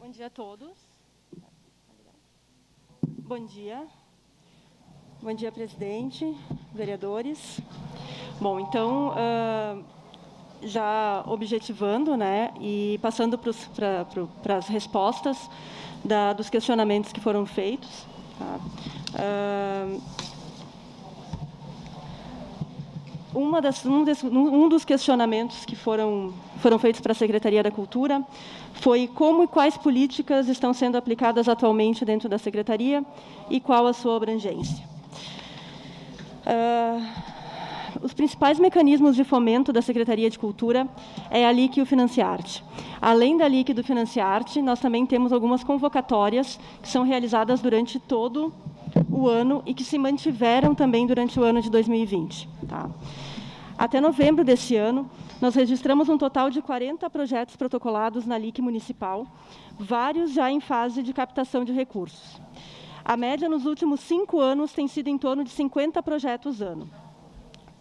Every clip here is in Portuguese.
Bom dia a todos. Bom dia. Bom dia, presidente, vereadores. Bom, então, já objetivando, né, e passando para as respostas dos questionamentos que foram feitos. Tá? Um dos questionamentos que foram feitos para a Secretaria da Cultura foi como e quais políticas estão sendo aplicadas atualmente dentro da Secretaria e qual a sua abrangência. Os principais mecanismos de fomento da Secretaria de Cultura é a LIC e o Financiarte. Além da LIC e do Financiarte, nós também temos algumas convocatórias que são realizadas durante todo o ano e que se mantiveram também durante o ano de 2020. Tá? Até novembro desse ano, nós registramos um total de 40 projetos protocolados na LIC municipal, vários já em fase de captação de recursos. A média nos últimos 5 anos tem sido em torno de 50 projetos ano.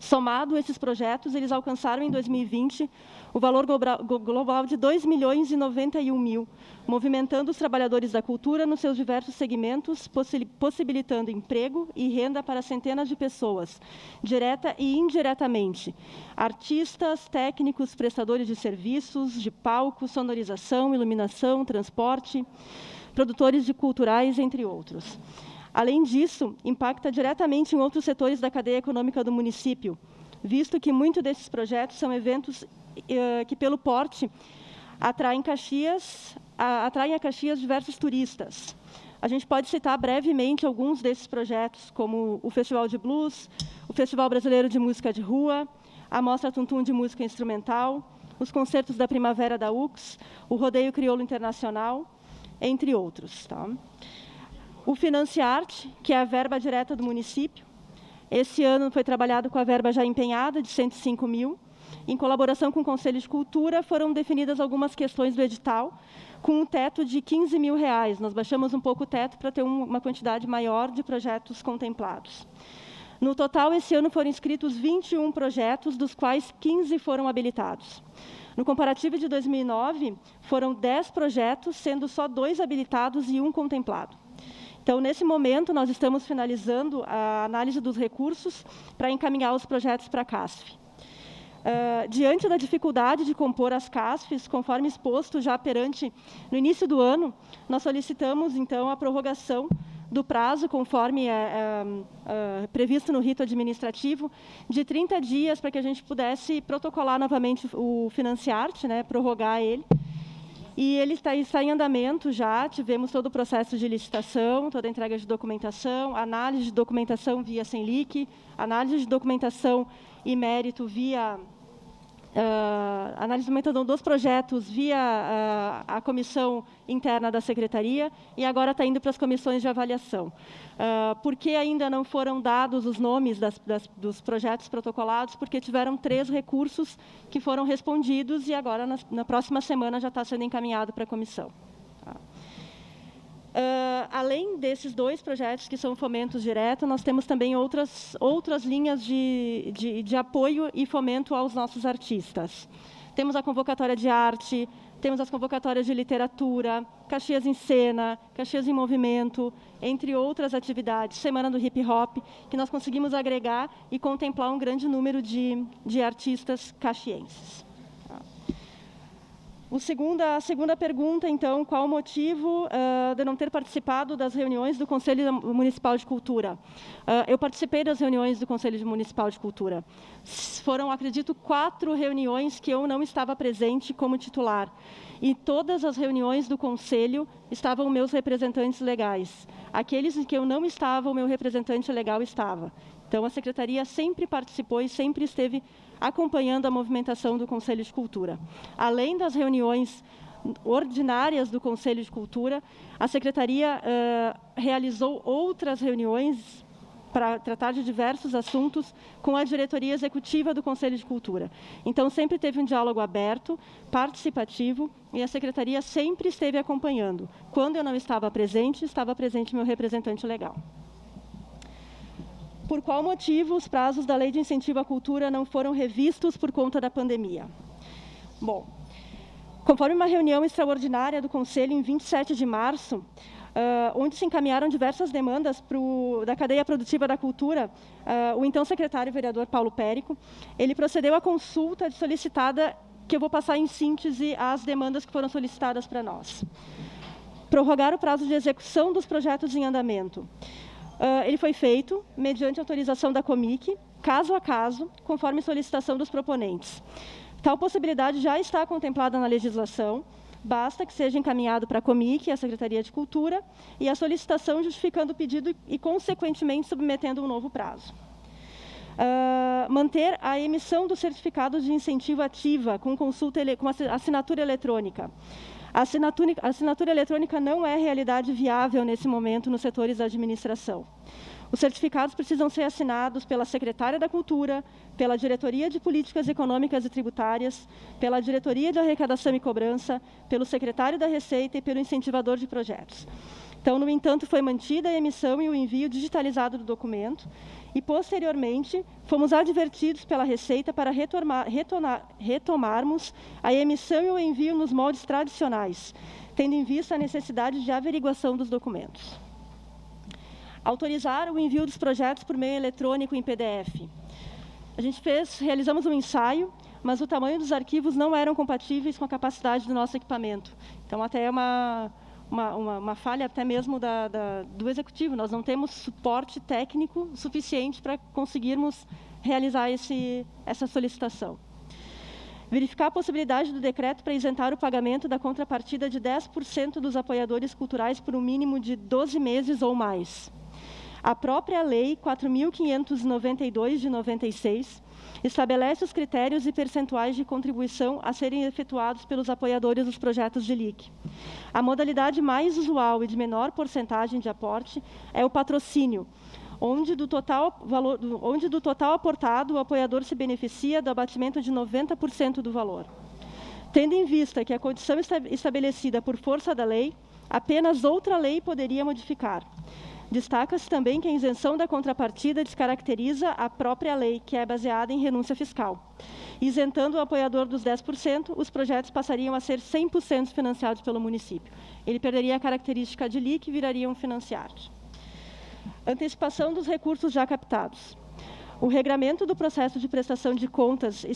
Somado esses projetos, eles alcançaram em 2020 o valor global de 2.091.000, movimentando os trabalhadores da cultura nos seus diversos segmentos, possibilitando emprego e renda para centenas de pessoas, direta e indiretamente. Artistas, técnicos, prestadores de serviços, de palco, sonorização, iluminação, transporte, produtores de culturais, entre outros. Além disso, impacta diretamente em outros setores da cadeia econômica do município, visto que muitos desses projetos são eventos que, pelo porte, atraem a Caxias diversos turistas. A gente pode citar brevemente alguns desses projetos, como o Festival de Blues, o Festival Brasileiro de Música de Rua, a Mostra Tuntum de Música Instrumental, os concertos da Primavera da UX, o Rodeio Crioulo Internacional, entre outros. Tá? O Financiarte, que é a verba direta do município, esse ano foi trabalhado com a verba já empenhada, de 105 mil. Em colaboração com o Conselho de Cultura, foram definidas algumas questões do edital, com um teto de 15 mil reais. Nós baixamos um pouco o teto para ter uma quantidade maior de projetos contemplados. No total, esse ano foram inscritos 21 projetos, dos quais 15 foram habilitados. No comparativo de 2009, foram 10 projetos, sendo só 2 habilitados e 1 contemplado. Então, nesse momento, nós estamos finalizando a análise dos recursos para encaminhar os projetos para a CASF. Diante da dificuldade de compor as CASFs, conforme exposto já no início do ano, nós solicitamos, então, a prorrogação do prazo, conforme previsto no rito administrativo, de 30 dias, para que a gente pudesse protocolar novamente o Financiarte, né, prorrogar ele. E ele está em andamento já, tivemos todo o processo de licitação, toda a entrega de documentação, análise de documentação via Senlic, análise de documentação e mérito via... análise de documentação dos projetos via a comissão interna da Secretaria e agora está indo para as comissões de avaliação. Por que ainda não foram dados os nomes dos projetos protocolados? Porque tiveram 3 recursos que foram respondidos e agora, na próxima semana, já está sendo encaminhado para a comissão. Tá? Além desses 2 projetos que são fomentos diretos, nós temos também outras linhas de apoio e fomento aos nossos artistas. Temos a convocatória de arte, temos as convocatórias de literatura, Caxias em Cena, Caxias em Movimento, entre outras atividades, Semana do Hip Hop, que nós conseguimos agregar e contemplar um grande número de artistas caxienses. A segunda pergunta, então, qual o motivo de não ter participado das reuniões do Conselho Municipal de Cultura? Eu participei das reuniões do Conselho Municipal de Cultura. Foram, acredito, 4 reuniões que eu não estava presente como titular. E todas as reuniões do Conselho estavam meus representantes legais. Aqueles em que eu não estava, o meu representante legal estava. Então, a Secretaria sempre participou e sempre esteve acompanhando a movimentação do Conselho de Cultura. Além das reuniões ordinárias do Conselho de Cultura, a Secretaria realizou outras reuniões para tratar de diversos assuntos com a diretoria executiva do Conselho de Cultura. Então, sempre teve um diálogo aberto, participativo, e a Secretaria sempre esteve acompanhando. Quando eu não estava presente meu representante legal. Por qual motivo os prazos da Lei de Incentivo à Cultura não foram revistos por conta da pandemia? Bom, Conforme uma reunião extraordinária do Conselho em 27 de março, onde se encaminharam diversas demandas da cadeia produtiva da cultura, o então secretário vereador Paulo Périco, ele procedeu à consulta solicitada, que eu vou passar em síntese as demandas que foram solicitadas para nós. Prorrogar o prazo de execução dos projetos em andamento. Ele foi feito mediante autorização da Comic, caso a caso, conforme solicitação dos proponentes. Tal possibilidade já está contemplada na legislação, basta que seja encaminhado para a Comic, a Secretaria de Cultura, e a solicitação justificando o pedido e, consequentemente, submetendo um novo prazo. Manter a emissão do certificado de incentivo ativa com assinatura eletrônica. A assinatura eletrônica não é realidade viável nesse momento nos setores da administração. Os certificados precisam ser assinados pela secretária da Cultura, pela Diretoria de Políticas Econômicas e Tributárias, pela Diretoria de Arrecadação e Cobrança, pelo secretário da Receita e pelo incentivador de projetos. Então, no entanto, foi mantida a emissão e o envio digitalizado do documento e, posteriormente, fomos advertidos pela Receita para retomarmos a emissão e o envio nos moldes tradicionais, tendo em vista a necessidade de averiguação dos documentos. Autorizar o envio dos projetos por meio eletrônico em PDF. Realizamos um ensaio, mas o tamanho dos arquivos não eram compatíveis com a capacidade do nosso equipamento. Então, até é uma falha até mesmo do executivo. Nós não temos suporte técnico suficiente para conseguirmos realizar essa solicitação. Verificar a possibilidade do decreto para isentar o pagamento da contrapartida de 10% dos apoiadores culturais por um mínimo de 12 meses ou mais. A própria Lei 4.592, de 96, estabelece os critérios e percentuais de contribuição a serem efetuados pelos apoiadores dos projetos de LIC. A modalidade mais usual e de menor porcentagem de aporte é o patrocínio, onde do total aportado, o apoiador se beneficia do abatimento de 90% do valor. Tendo em vista que a condição estabelecida por força da lei, apenas outra lei poderia modificar. Destaca-se também que a isenção da contrapartida descaracteriza a própria lei, que é baseada em renúncia fiscal. Isentando o apoiador dos 10%, os projetos passariam a ser 100% financiados pelo município. Ele perderia a característica de LIC e virariam financiados. Antecipação dos recursos já captados. O regramento do processo de prestação de contas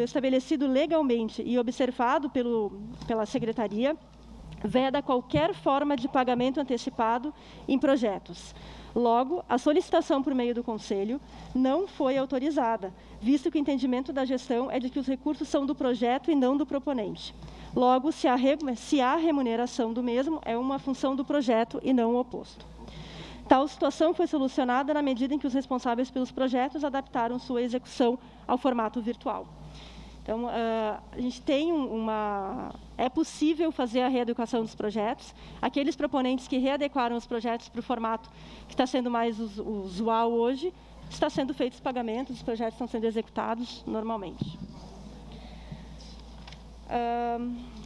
estabelecido legalmente e observado pela Secretaria veda qualquer forma de pagamento antecipado em projetos. Logo, a solicitação por meio do Conselho não foi autorizada, visto que o entendimento da gestão é de que os recursos são do projeto e não do proponente. Logo, se há remuneração do mesmo, é uma função do projeto e não o oposto. Tal situação foi solucionada na medida em que os responsáveis pelos projetos adaptaram sua execução ao formato virtual. Então, a gente tem é possível fazer a readequação dos projetos. Aqueles proponentes que readequaram os projetos para o formato que está sendo mais usual hoje, está sendo feito os pagamentos, os projetos estão sendo executados normalmente.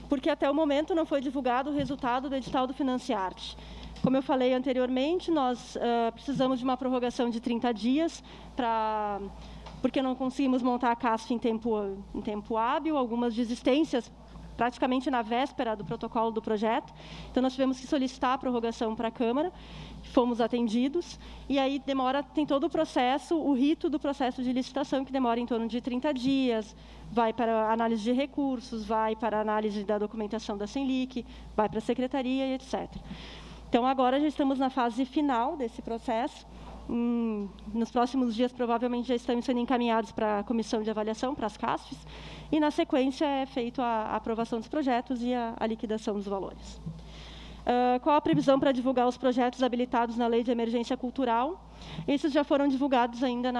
Porque até o momento não foi divulgado o resultado do edital do Financiarte. Como eu falei anteriormente, nós precisamos de uma prorrogação de 30 dias porque não conseguimos montar a CASF em tempo hábil, algumas desistências praticamente na véspera do protocolo do projeto. Então, nós tivemos que solicitar a prorrogação para a Câmara, fomos atendidos, e aí tem todo o processo, o rito do processo de licitação, que demora em torno de 30 dias, vai para a análise de recursos, vai para a análise da documentação da Senlic, vai para a Secretaria e etc. Então, agora já estamos na fase final desse processo. Nos próximos dias, provavelmente, já estão sendo encaminhados para a comissão de avaliação, para as CASFs, e, na sequência, é feita a aprovação dos projetos e a liquidação dos valores. Qual a previsão para divulgar os projetos habilitados na Lei de Emergência Cultural? Esses já foram divulgados ainda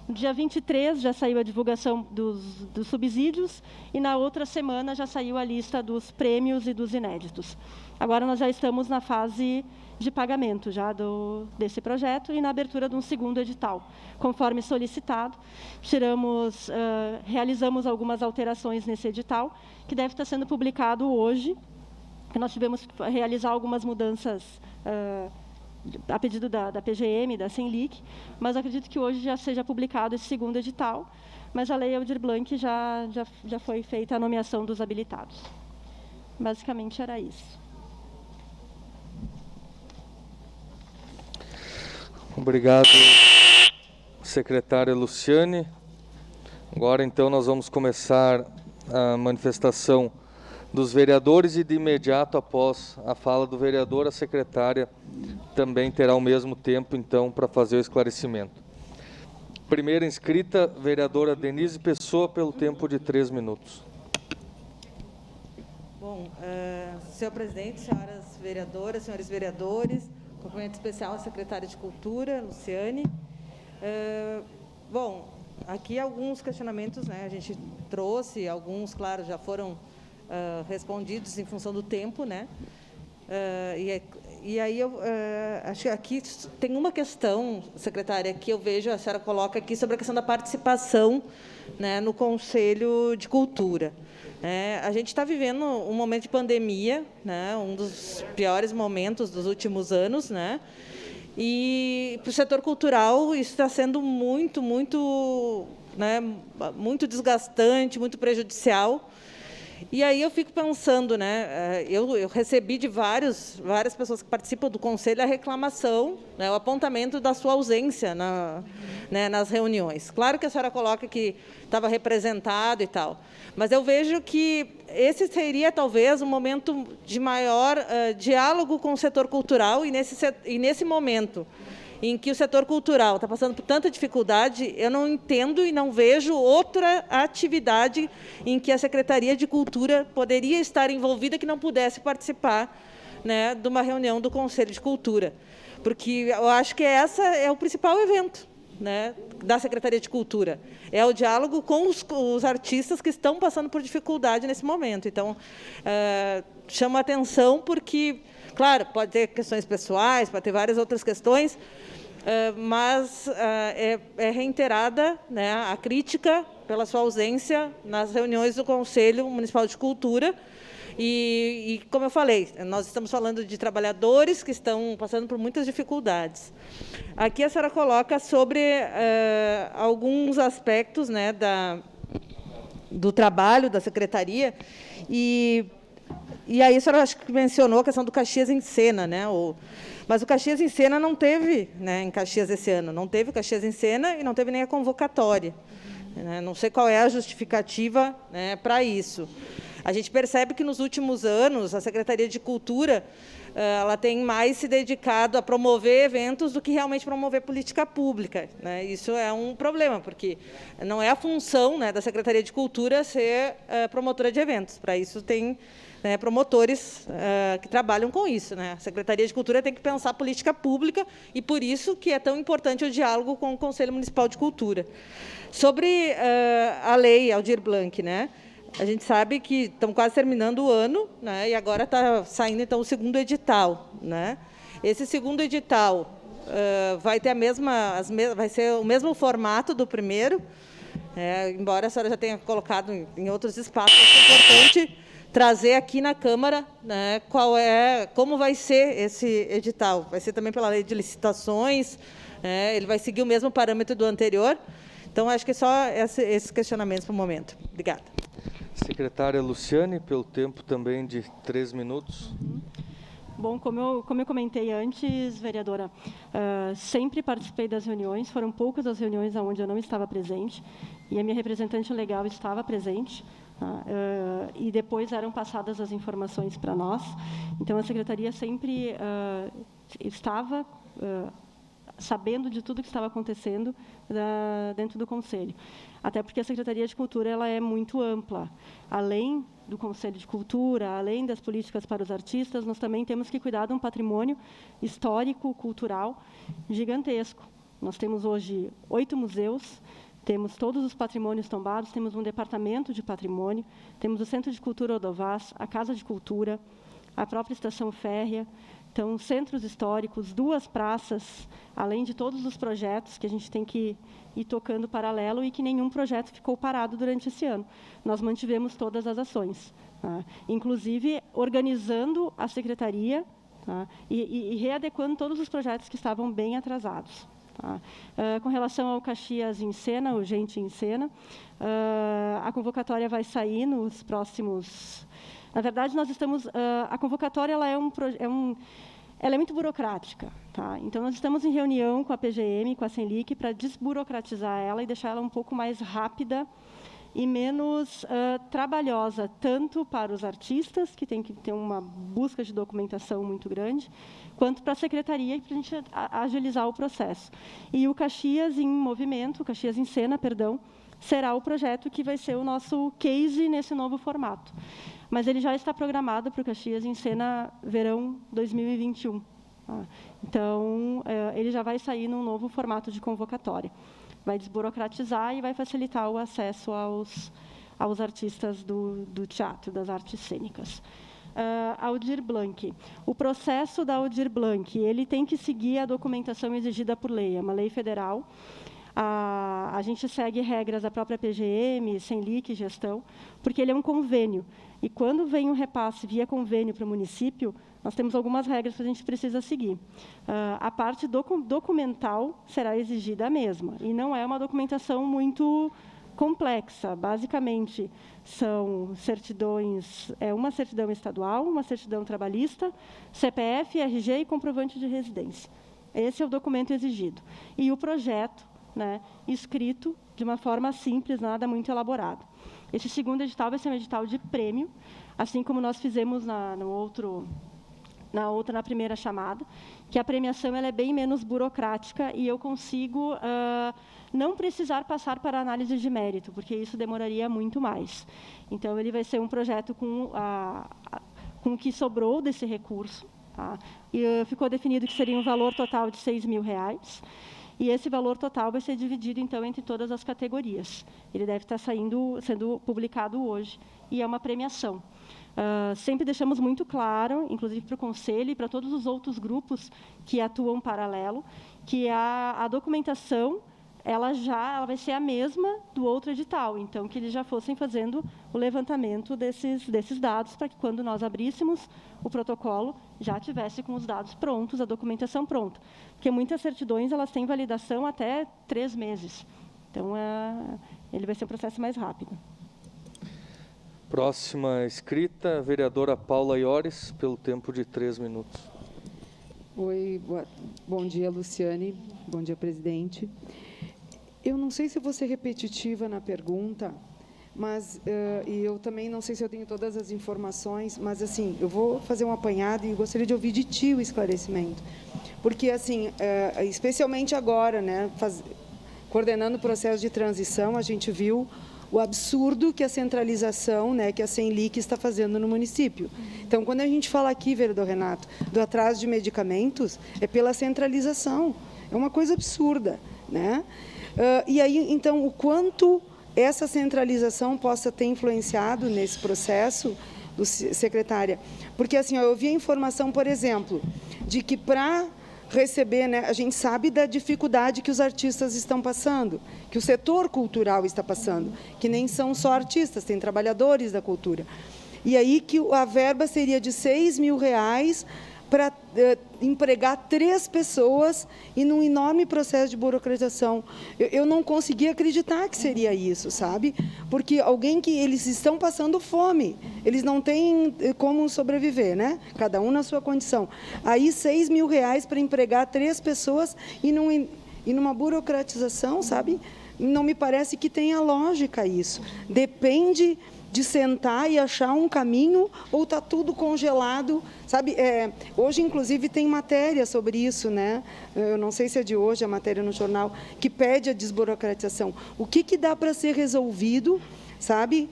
no dia 23, já saiu a divulgação dos subsídios, e na outra semana já saiu a lista dos prêmios e dos inéditos. Agora nós já estamos na fase de pagamento já desse projeto e na abertura de um segundo edital. Conforme solicitado, realizamos algumas alterações nesse edital, que deve estar sendo publicado hoje. Nós tivemos que realizar algumas mudanças a pedido da PGM, da Senlic, mas acredito que hoje já seja publicado esse segundo edital, mas a Lei Aldir Blanc já foi feita a nomeação dos habilitados. Basicamente era isso. Obrigado, secretária Luciane. Agora, então, nós vamos começar a manifestação dos vereadores e, de imediato, após a fala do vereador, a secretária também terá o mesmo tempo, então, para fazer o esclarecimento. Primeira inscrita, vereadora Denise Pessoa, pelo tempo de 3 minutos. Bom, senhor presidente, senhoras vereadoras, senhores vereadores, cumprimento especial à secretária de Cultura, Luciane. Bom, aqui alguns questionamentos, né, a gente trouxe, alguns, claro, já foram respondidos em função do tempo, né? E aí eu acho que aqui tem uma questão, secretária, que eu vejo, a senhora coloca aqui sobre a questão da participação, né, no Conselho de Cultura. A gente está vivendo um momento de pandemia, né, um dos piores momentos dos últimos anos, né, e para o setor cultural isso está sendo muito, né, muito desgastante, muito prejudicial. E aí eu fico pensando, né, eu recebi de várias pessoas que participam do Conselho a reclamação, né, o apontamento da sua ausência né, nas reuniões. Claro que a senhora coloca que estava representado e tal, mas eu vejo que esse seria, talvez, um momento de maior diálogo com o setor cultural, e nesse momento em que o setor cultural está passando por tanta dificuldade, eu não entendo e não vejo outra atividade em que a Secretaria de Cultura poderia estar envolvida que não pudesse participar, né, de uma reunião do Conselho de Cultura. Porque eu acho que esse é o principal evento, né, da Secretaria de Cultura. É o diálogo com os artistas que estão passando por dificuldade nesse momento. Então, chama a atenção porque, claro, pode ter questões pessoais, pode ter várias outras questões, mas é reiterada, né, a crítica pela sua ausência nas reuniões do Conselho Municipal de Cultura. E, como eu falei, nós estamos falando de trabalhadores que estão passando por muitas dificuldades. Aqui a senhora coloca sobre alguns aspectos, né, do trabalho da secretaria, e aí a senhora acho que mencionou a questão do Caxias em Cena, né? Mas o Caxias em Cena não teve, né, em Caxias esse ano, não teve o Caxias em Cena e não teve nem a convocatória. Né? Não sei qual é a justificativa, né, para isso. A gente percebe que, nos últimos anos, a Secretaria de Cultura ela tem mais se dedicado a promover eventos do que realmente promover política pública. Né? Isso é um problema, porque não é a função, né, da Secretaria de Cultura ser promotora de eventos. Para isso tem, né, promotores que trabalham com isso. Né? A Secretaria de Cultura tem que pensar política pública, e por isso que é tão importante o diálogo com o Conselho Municipal de Cultura. Sobre a lei Aldir Blanc, né? A gente sabe que estamos quase terminando o ano, né, e agora está saindo, então, o segundo edital. Né? Esse segundo edital vai ter vai ser o mesmo formato do primeiro, embora a senhora já tenha colocado em outros espaços. É importante trazer aqui na Câmara, né, como vai ser esse edital. Vai ser também pela lei de licitações, ele vai seguir o mesmo parâmetro do anterior. Então, acho que só esses questionamentos para o momento. Obrigada. Secretária Luciane, pelo tempo também de 3 minutos. Bom, como eu comentei antes, vereadora, sempre participei das reuniões, foram poucas as reuniões onde eu não estava presente, e a minha representante legal estava presente, e depois eram passadas as informações para nós. Então, a Secretaria sempre estava sabendo de tudo que estava acontecendo dentro do Conselho. Até porque a Secretaria de Cultura ela é muito ampla. Além do Conselho de Cultura, além das políticas para os artistas, nós também temos que cuidar de um patrimônio histórico, cultural, gigantesco. Nós temos hoje 8 museus, temos todos os patrimônios tombados, temos um departamento de patrimônio, temos o Centro de Cultura Odovás, a Casa de Cultura, a própria Estação Férrea, então, centros históricos, 2 praças, além de todos os projetos que a gente tem que ir tocando paralelo, e que nenhum projeto ficou parado durante esse ano. Nós mantivemos todas as ações, tá? Inclusive organizando a secretaria, tá? e readequando todos os projetos que estavam bem atrasados. Tá? Com relação ao Caxias em Cena, o Gente em Cena, a convocatória vai sair nos próximos Na verdade, nós estamos... a convocatória ela ela é muito burocrática. Tá? Então, nós estamos em reunião com a PGM, com a Senlic, para desburocratizar ela e deixar ela um pouco mais rápida e menos trabalhosa, tanto para os artistas, que tem que ter uma busca de documentação muito grande, quanto para a secretaria, para a gente agilizar o processo. E o Caxias em Movimento, o Caxias em Cena, perdão, será o projeto que vai ser o nosso case nesse novo formato. Mas ele já está programado para o Caxias em Cena verão 2021. Tá? Então, ele já vai sair num novo formato de convocatória. Vai desburocratizar e vai facilitar o acesso aos artistas do teatro, das artes cênicas. Aldir Blanc. O processo da Aldir Blanc, ele tem que seguir a documentação exigida por lei, é uma lei federal. A gente segue regras da própria PGM, Senlic, gestão, porque ele é um convênio. E quando vem um repasse via convênio para o município, nós temos algumas regras que a gente precisa seguir. A parte documental será exigida a mesma, e não é uma documentação muito complexa. Basicamente, são certidões, uma certidão estadual, uma certidão trabalhista, CPF, RG e comprovante de residência. Esse é o documento exigido. E o projeto, né, escrito de uma forma simples, nada muito elaborado. Esse segundo edital vai ser um edital de prêmio, assim como nós fizemos na primeira chamada, que a premiação ela é bem menos burocrática e eu consigo não precisar passar para análise de mérito, porque isso demoraria muito mais. Então, ele vai ser um projeto com o que sobrou desse recurso. Tá? E ficou definido que seria um valor total de R$ 6.000, e esse valor total vai ser dividido, então, entre todas as categorias. Ele deve estar sendo publicado hoje, e é uma premiação. Sempre deixamos muito claro, inclusive para o Conselho e para todos os outros grupos que atuam paralelo, que a documentação ela vai ser a mesma do outro edital. Então, que eles já fossem fazendo o levantamento desses dados, para que, quando nós abríssemos o protocolo, já tivesse com os dados prontos, a documentação pronta. Porque muitas certidões elas têm validação até 3 meses. Então, ele vai ser um processo mais rápido. Próxima escrita, a vereadora Paula Iores, pelo tempo de 3 minutos. Oi, bom dia, Luciane. Bom dia, presidente. Eu não sei se eu vou ser repetitiva na pergunta, mas e eu também não sei se eu tenho todas as informações, mas assim, eu vou fazer um apanhado e gostaria de ouvir de ti o esclarecimento. Porque, assim, especialmente agora, né, coordenando o processo de transição, a gente viu o absurdo que a centralização, né, que a Senlic está fazendo no município. Então, quando a gente fala aqui, vereador Renato, do atraso de medicamentos, é pela centralização. É uma coisa absurda, né? E aí, então, o quanto essa centralização possa ter influenciado nesse processo, secretária? Porque, assim, eu vi a informação, por exemplo, de que para receber, né, a gente sabe da dificuldade que os artistas estão passando, que o setor cultural está passando, que nem são só artistas, tem trabalhadores da cultura. E aí que a verba seria de R$ 6.000 para empregar 3 pessoas e num enorme processo de burocratização. Eu não conseguia acreditar que seria isso, sabe? Porque eles estão passando fome, eles não têm como sobreviver, né? Cada um na sua condição. Aí, R$ 6.000 para empregar 3 pessoas e numa burocratização, sabe? Não me parece que tenha lógica isso. Depende de sentar e achar um caminho, ou está tudo congelado, sabe? Hoje, inclusive, tem matéria sobre isso, né? Eu não sei se é de hoje, a matéria no jornal, que pede a desburocratização. O que dá para ser resolvido, sabe?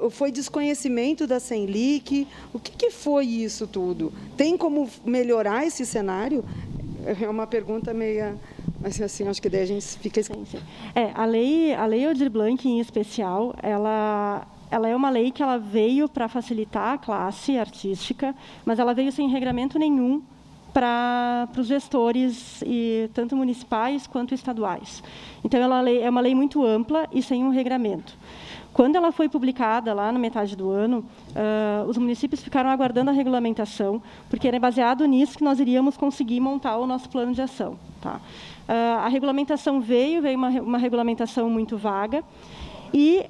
Foi desconhecimento da Senlic? O que foi isso tudo? Tem como melhorar esse cenário? É uma pergunta meia... Mas, assim, acho que daí a gente fica... Sim. A lei Aldir Blanc, em especial, ela é uma lei que ela veio para facilitar a classe artística, mas ela veio sem regramento nenhum para os gestores, tanto municipais quanto estaduais. Então, ela é uma lei muito ampla e sem um regramento. Quando ela foi publicada, lá na metade do ano, os municípios ficaram aguardando a regulamentação, porque era baseado nisso que nós iríamos conseguir montar o nosso plano de ação. Tá? A regulamentação veio uma regulamentação muito vaga, e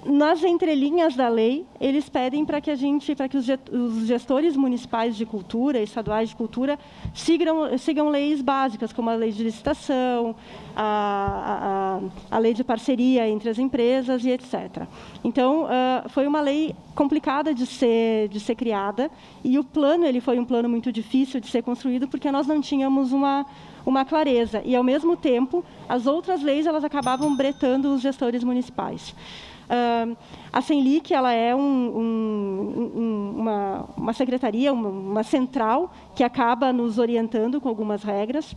nas entrelinhas da lei, eles pedem para que os gestores municipais de cultura, estaduais de cultura, sigam leis básicas, como a lei de licitação, a lei de parceria entre as empresas e etc. Então, foi uma lei complicada de ser criada, e o plano foi um plano muito difícil de ser construído, porque nós não tínhamos uma clareza, e, ao mesmo tempo, as outras leis elas acabavam bretando os gestores municipais. A Senlic, ela é uma secretaria, uma central que acaba nos orientando com algumas regras.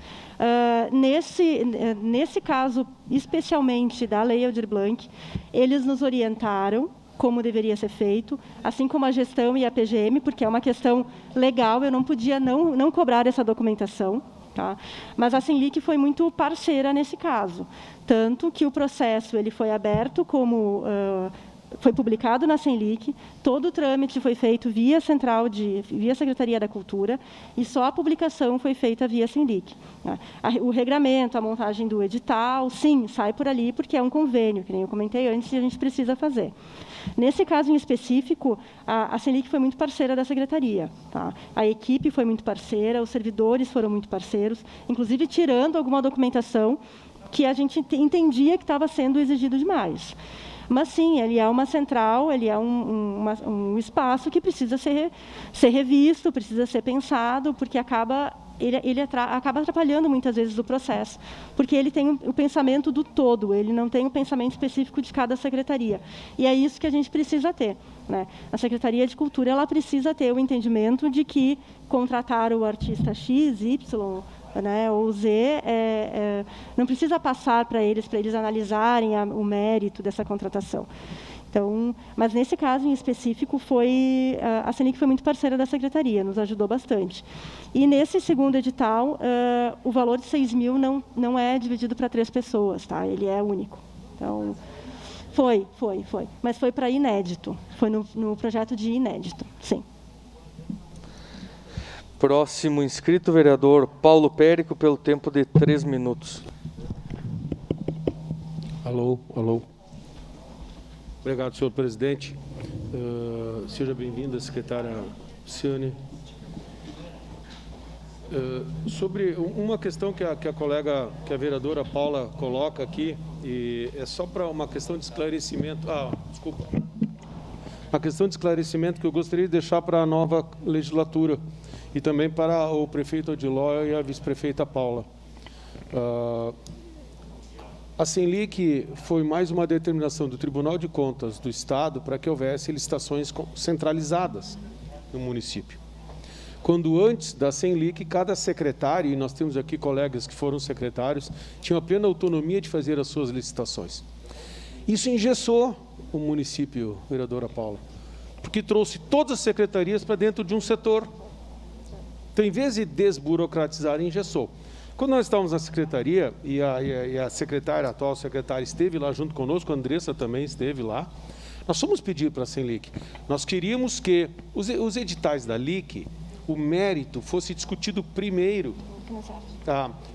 Nesse caso, especialmente da Lei Aldir Blanc, eles nos orientaram como deveria ser feito, assim como a gestão e a PGM, porque é uma questão legal, eu não podia não cobrar essa documentação. Tá? Mas a Senlic foi muito parceira nesse caso, tanto que o processo foi aberto foi publicado na Senlic, todo o trâmite foi feito via Secretaria da Cultura, e só a publicação foi feita via Senlic. Tá? O regramento, a montagem do edital, sim, sai por ali, porque é um convênio, que nem eu comentei antes, e a gente precisa fazer. Nesse caso em específico, a Senlic foi muito parceira da Secretaria. Tá? A equipe foi muito parceira, os servidores foram muito parceiros, inclusive tirando alguma documentação que a gente entendia que estava sendo exigido demais. Mas, sim, ele é uma central, ele é um espaço que precisa ser revisto, precisa ser pensado, porque ele acaba atrapalhando muitas vezes o processo, porque ele tem o pensamento do todo, ele não tem o pensamento específico de cada secretaria. E é isso que a gente precisa ter. Né? A Secretaria de Cultura ela precisa ter o entendimento de que contratar o artista X, Y, né, ou Z, não precisa passar para eles analisarem o mérito dessa contratação. Então, mas nesse caso em específico, a Senlic foi muito parceira da Secretaria, nos ajudou bastante. E nesse segundo edital, o valor de 6 mil não é dividido para 3 pessoas, tá? Ele é único. Então, foi. Mas foi para inédito, foi no projeto de inédito, sim. Próximo inscrito, vereador Paulo Périco, pelo tempo de 3 minutos. Alô. Obrigado, senhor presidente. Seja bem-vinda, secretária Luciane. Sobre uma questão que a vereadora Paula coloca aqui, e é só para uma questão de esclarecimento. Desculpa. Uma questão de esclarecimento que eu gostaria de deixar para a nova legislatura e também para o prefeito Odiló e a vice-prefeita Paula. A Senlic foi mais uma determinação do Tribunal de Contas do Estado para que houvesse licitações centralizadas no município. Quando antes da Senlic, cada secretário, e nós temos aqui colegas que foram secretários, tinham a plena autonomia de fazer as suas licitações. Isso engessou o município, vereadora Paula, porque trouxe todas as secretarias para dentro de um setor. Então, em vez de desburocratizar, engessou. Quando nós estávamos na secretaria, e a secretária, a atual secretária, esteve lá junto conosco, a Andressa também esteve lá, nós fomos pedir para a Senlic. Nós queríamos que os editais da LIC, o mérito fosse discutido primeiro.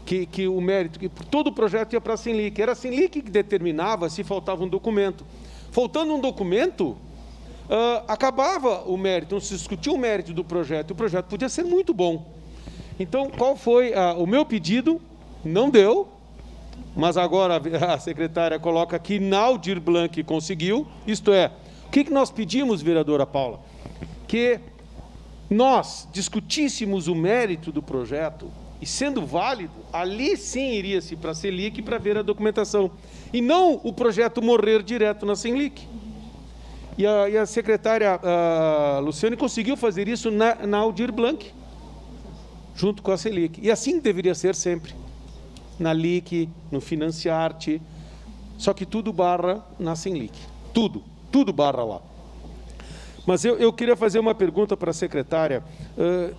Que o mérito, que todo o projeto ia para a Senlic. Era a Senlic que determinava se faltava um documento. Faltando um documento, acabava o mérito, não se discutia o mérito do projeto, o projeto podia ser muito bom. Então, qual foi o meu pedido? Não deu, mas agora a secretária coloca que na Aldir Blanc conseguiu, isto é, o que nós pedimos, vereadora Paula? Que nós discutíssemos o mérito do projeto e, sendo válido, ali sim iria-se para a Senlic para ver a documentação, e não o projeto morrer direto na Senlic. E a secretária Luciane conseguiu fazer isso na Aldir Blanc, junto com a Senlic. E assim deveria ser sempre. Na LIC, no Financiarte, só que tudo barra na Senlic. Tudo barra lá. Mas eu queria fazer uma pergunta para a secretária.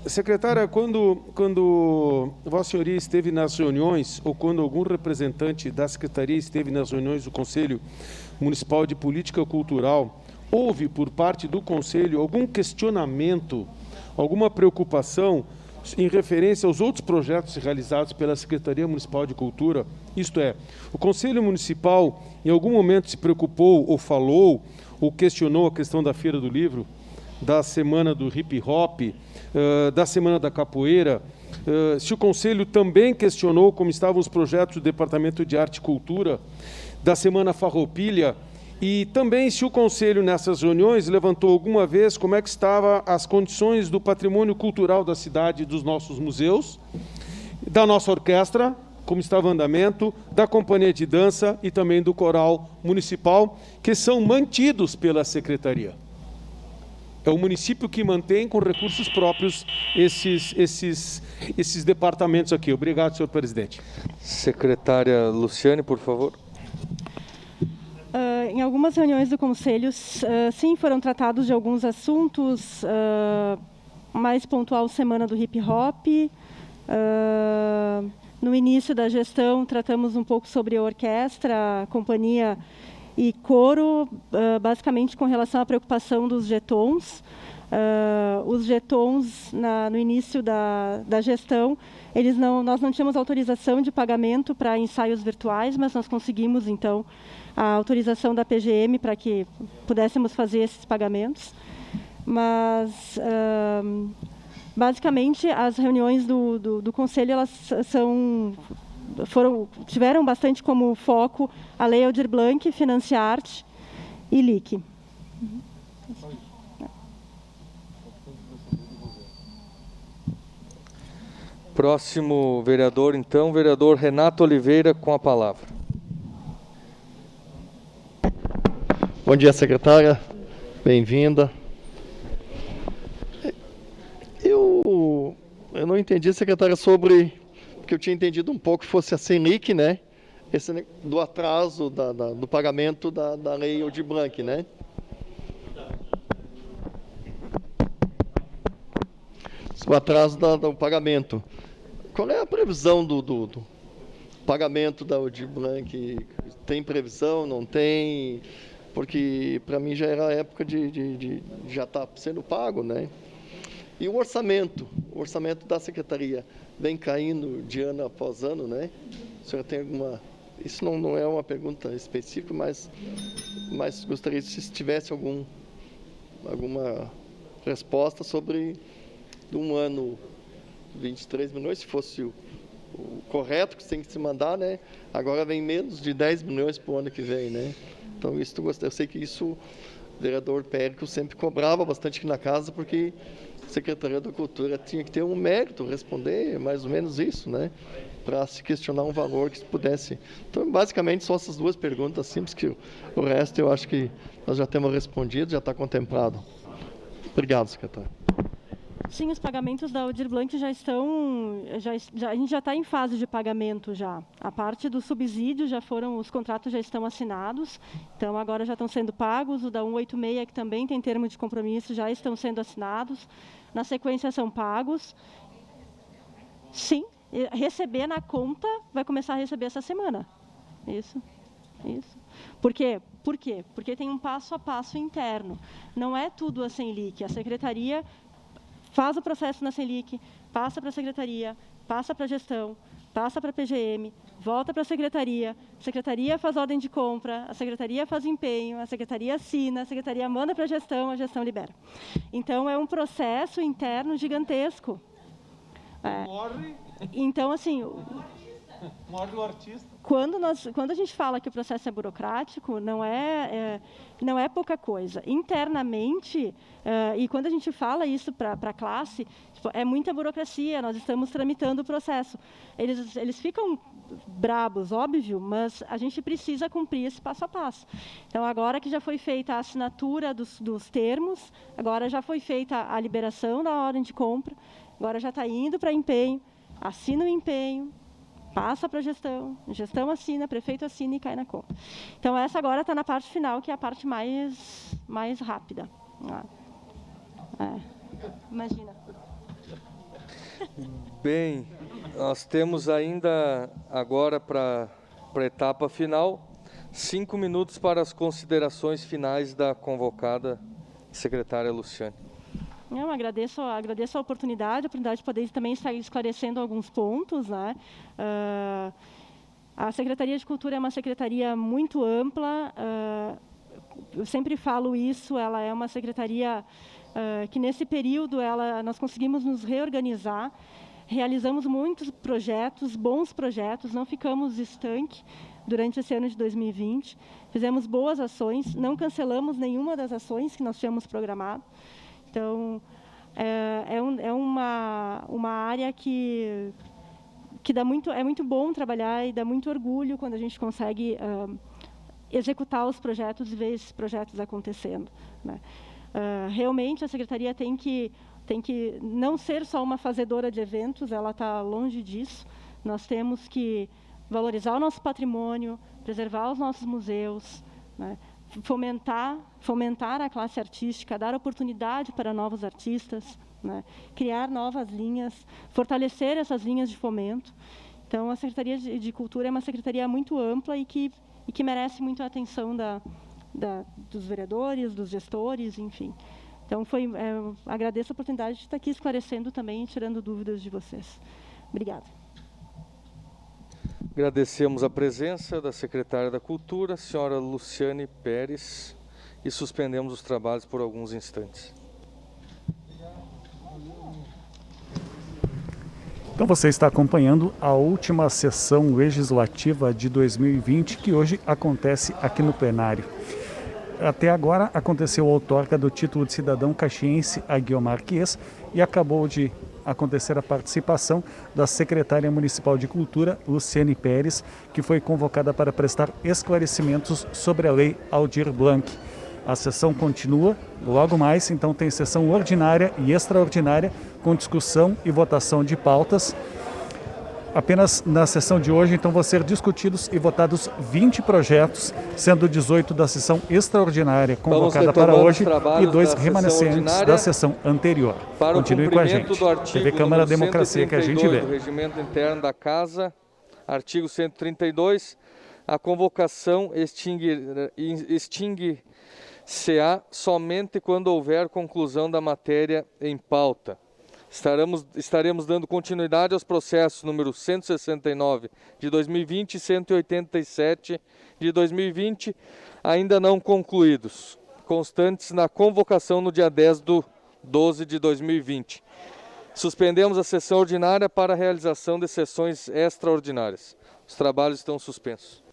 Secretária, quando Vossa Senhoria esteve nas reuniões, ou quando algum representante da Secretaria esteve nas reuniões do Conselho Municipal de Política Cultural, houve por parte do Conselho algum questionamento, alguma preocupação em referência aos outros projetos realizados pela Secretaria Municipal de Cultura? Isto é, o Conselho Municipal em algum momento se preocupou ou falou ou questionou a questão da Feira do Livro, da Semana do Hip Hop, da Semana da Capoeira, se o Conselho também questionou como estavam os projetos do Departamento de Arte e Cultura, da Semana Farroupilha, e também se o Conselho, nessas reuniões, levantou alguma vez como é que estavam as condições do patrimônio cultural da cidade e dos nossos museus, da nossa orquestra, como estava o andamento, da companhia de dança e também do coral municipal, que são mantidos pela Secretaria. É o município que mantém com recursos próprios esses departamentos aqui. Obrigado, senhor presidente. Secretária Luciane, por favor. Em algumas reuniões do Conselho, sim, foram tratados de alguns assuntos, mais pontual Semana do Hip Hop. No início da gestão, tratamos um pouco sobre a orquestra, companhia e coro, basicamente com relação à preocupação dos jetons. Os jetons, no início da gestão, nós não tínhamos autorização de pagamento para ensaios virtuais, mas nós conseguimos, então, a autorização da PGM para que pudéssemos fazer esses pagamentos. Mas, basicamente, as reuniões do Conselho elas tiveram bastante como foco a Lei Aldir Blanc, Financiarte e LIC. Próximo vereador, então, vereador Renato Oliveira, com a palavra. Bom dia, secretária. Bem-vinda. Eu não entendi, secretária, sobre... Porque eu tinha entendido um pouco que fosse a CENIC, né? Do atraso do pagamento da Lei Aldir Blanc, né? O atraso do pagamento. Qual é a previsão do pagamento da Aldir Blanc? Tem previsão, não tem? Porque para mim já era a época de já estar sendo pago, né? E o orçamento da Secretaria vem caindo de ano após ano, né? O senhor tem alguma... Isso não é uma pergunta específica, mas gostaria se tivesse alguma resposta sobre um ano 23 milhões, se fosse o correto que tem que se mandar, né? Agora vem menos de 10 milhões para o ano que vem, né? Então, eu sei que isso o vereador Périco sempre cobrava bastante aqui na casa, porque a Secretaria da Cultura tinha que ter um mérito, responder mais ou menos isso, né? Para se questionar um valor que se pudesse. Então, basicamente, só essas duas perguntas simples, que o resto eu acho que nós já temos respondido, já está contemplado. Obrigado, secretário. Sim, os pagamentos da Aldir Blanc a gente já está em fase de pagamento já. A parte do subsídio os contratos já estão assinados, então agora já estão sendo pagos. O da 186, que também tem termo de compromisso, já estão sendo assinados. Na sequência são pagos. Sim, receber na conta, vai começar a receber essa semana. Isso. Por quê? Porque tem um passo a passo interno. Não é tudo a CENLIC. A Secretaria faz o processo na CENLIC, passa para a Secretaria, passa para a gestão, passa para a PGM, volta para a Secretaria faz ordem de compra, a Secretaria faz empenho, a Secretaria assina, a Secretaria manda para a gestão libera. Então, é um processo interno gigantesco. Então, assim... Morre o artista. Quando a gente fala que o processo é burocrático, não é pouca coisa. Internamente, e quando a gente fala isso para a classe, é muita burocracia, nós estamos tramitando o processo. Eles ficam brabos, óbvio, mas a gente precisa cumprir esse passo a passo. Então, agora que já foi feita a assinatura dos termos, agora já foi feita a liberação da ordem de compra, agora já está indo para empenho, assina o empenho, passa para a gestão assina, prefeito assina e cai na conta. Então, essa agora está na parte final, que é a parte mais rápida. Imagina. Bem, nós temos ainda agora para a etapa final 5 minutos para as considerações finais da convocada secretária Luciane. Eu agradeço a oportunidade de poder também estar esclarecendo alguns pontos, né? A Secretaria de Cultura é uma secretaria muito ampla, eu sempre falo isso, ela é uma secretaria que, nesse período, nós conseguimos nos reorganizar, realizamos muitos projetos, bons projetos, não ficamos estanques durante esse ano de 2020, fizemos boas ações, não cancelamos nenhuma das ações que nós tínhamos programado. Então, é uma área que é muito bom trabalhar e dá muito orgulho quando a gente consegue executar os projetos e ver esses projetos acontecendo, né? Realmente, a Secretaria tem que não ser só uma fazedora de eventos, ela está longe disso. Nós temos que valorizar o nosso patrimônio, preservar os nossos museus, né? Fomentar a classe artística, dar oportunidade para novos artistas, né? Criar novas linhas, fortalecer essas linhas de fomento. Então, a Secretaria de Cultura é uma secretaria muito ampla e que merece muito a atenção dos vereadores, dos gestores, enfim. Então, agradeço a oportunidade de estar aqui esclarecendo também e tirando dúvidas de vocês. Obrigada. Agradecemos a presença da secretária da Cultura, senhora Luciane Pérez, e suspendemos os trabalhos por alguns instantes. Então você está acompanhando a última sessão legislativa de 2020, que hoje acontece aqui no plenário. Até agora aconteceu a outorga do título de cidadão caxiense a Guiomar Quies e acabou de acontecer a participação da secretária municipal de Cultura, Luciane Pérez, que foi convocada para prestar esclarecimentos sobre a lei Aldir Blanc. A sessão continua, logo mais, então tem sessão ordinária e extraordinária com discussão e votação de pautas. Apenas na sessão de hoje, então, vão ser discutidos e votados 20 projetos, sendo 18 da sessão extraordinária convocada para hoje e 2 remanescentes da sessão anterior. Continue com a gente. TV Câmara Democracia que a gente vê. Do Regimento Interno da Casa, artigo 132, a convocação extingue-se-á somente quando houver conclusão da matéria em pauta. Estaremos dando continuidade aos processos número 169 de 2020 e 187 de 2020, ainda não concluídos, constantes na convocação no dia 10/12 de 2020. Suspendemos a sessão ordinária para a realização de sessões extraordinárias. Os trabalhos estão suspensos.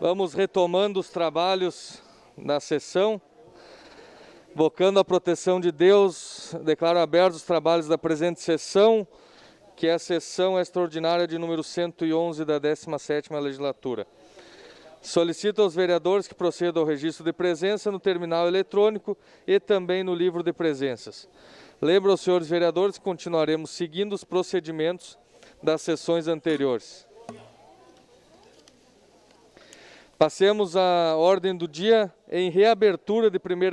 Vamos retomando os trabalhos da sessão, invocando a proteção de Deus, declaro abertos os trabalhos da presente sessão, que é a sessão extraordinária de número 111 da 17ª legislatura. Solicito aos vereadores que procedam ao registro de presença no terminal eletrônico e também no livro de presenças. Lembro aos senhores vereadores que continuaremos seguindo os procedimentos das sessões anteriores. Passemos à ordem do dia em reabertura de primeira